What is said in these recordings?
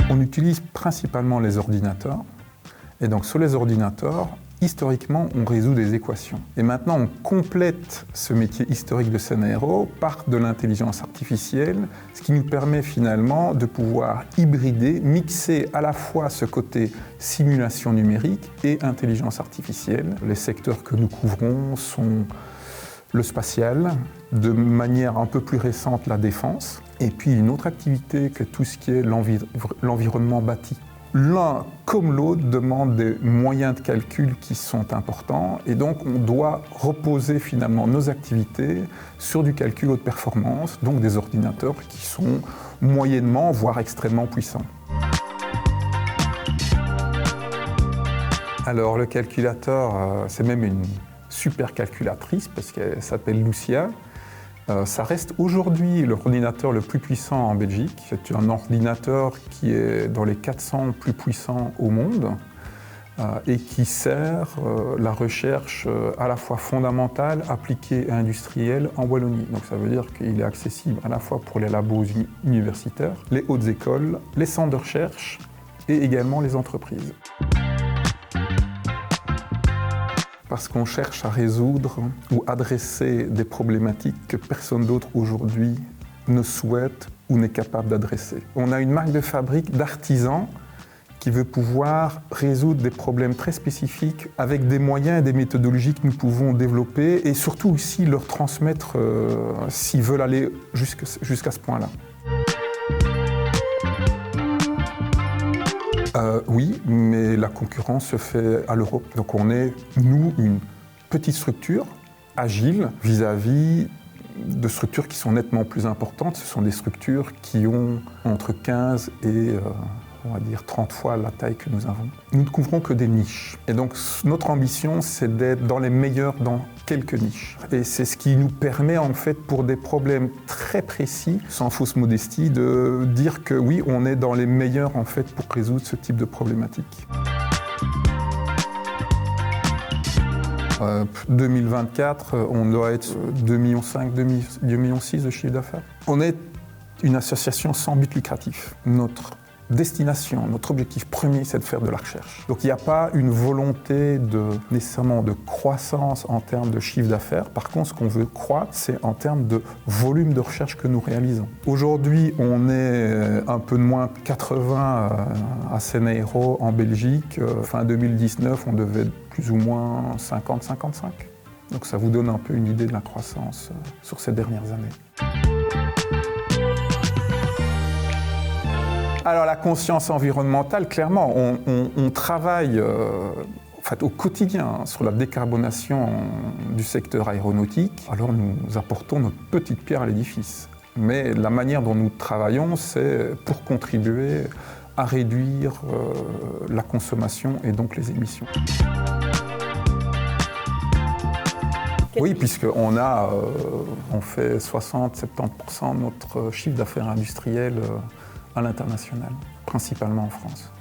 On utilise principalement les ordinateurs. Et donc sur les ordinateurs, historiquement, on résout des équations. Et maintenant, on complète ce métier historique de SENAERO par de l'intelligence artificielle, ce qui nous permet finalement de pouvoir hybrider, mixer à la fois ce côté simulation numérique et intelligence artificielle. Les secteurs que nous couvrons sont le spatial, de manière un peu plus récente la défense, et puis une autre activité que tout ce qui est l'environnement bâti. L'un comme l'autre demande des moyens de calcul qui sont importants et donc on doit reposer finalement nos activités sur du calcul haute performance, donc des ordinateurs qui sont moyennement voire extrêmement puissants. Alors le calculateur, c'est même une super calculatrice parce qu'elle s'appelle Lucia. Ça reste aujourd'hui l'ordinateur le plus puissant en Belgique. C'est un ordinateur qui est dans les 400 plus puissants au monde et qui sert la recherche à la fois fondamentale, appliquée et industrielle en Wallonie. Donc ça veut dire qu'il est accessible à la fois pour les labos universitaires, les hautes écoles, les centres de recherche et également les entreprises. Parce qu'on cherche à résoudre ou adresser des problématiques que personne d'autre aujourd'hui ne souhaite ou n'est capable d'adresser. On a une marque de fabrique d'artisans qui veut pouvoir résoudre des problèmes très spécifiques avec des moyens et des méthodologies que nous pouvons développer et surtout aussi leur transmettre s'ils veulent aller jusqu'à ce point-là. Oui, mais la concurrence se fait à l'Europe. Donc on est, nous, une petite structure, agile, vis-à-vis de structures qui sont nettement plus importantes. Ce sont des structures qui ont entre 15 et on va dire 30 fois la taille que nous avons. Nous ne couvrons que des niches. Et donc notre ambition, c'est d'être dans les meilleurs dans quelques niches. Et c'est ce qui nous permet en fait, pour des problèmes très précis, sans fausse modestie, de dire que oui, on est dans les meilleurs en fait pour résoudre ce type de problématique. 2024, on doit être 2,5 millions, 2,6 millions de chiffre d'affaires. On est une association sans but lucratif. Notre destination, notre objectif premier, c'est de faire de la recherche. Donc il n'y a pas une volonté nécessairement de croissance en termes de chiffre d'affaires. Par contre, ce qu'on veut croître, c'est en termes de volume de recherche que nous réalisons. Aujourd'hui, on est un peu de moins de 80 à SENAERO en Belgique. Fin 2019, on devait être plus ou moins 50-55. Donc ça vous donne un peu une idée de la croissance sur ces dernières années. Alors la conscience environnementale, clairement, on travaille au quotidien sur la décarbonation du secteur aéronautique. Alors nous apportons notre petite pierre à l'édifice. Mais la manière dont nous travaillons, c'est pour contribuer à réduire la consommation et donc les émissions. Oui, puisqu'on on fait 60-70% de notre chiffre d'affaires industriel à l'international, principalement en France.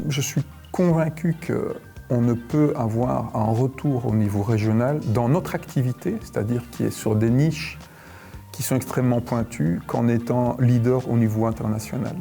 Je suis convaincu qu'on ne peut avoir un retour au niveau régional dans notre activité, c'est-à-dire qui est sur des niches qui sont extrêmement pointues, qu'en étant leader au niveau international.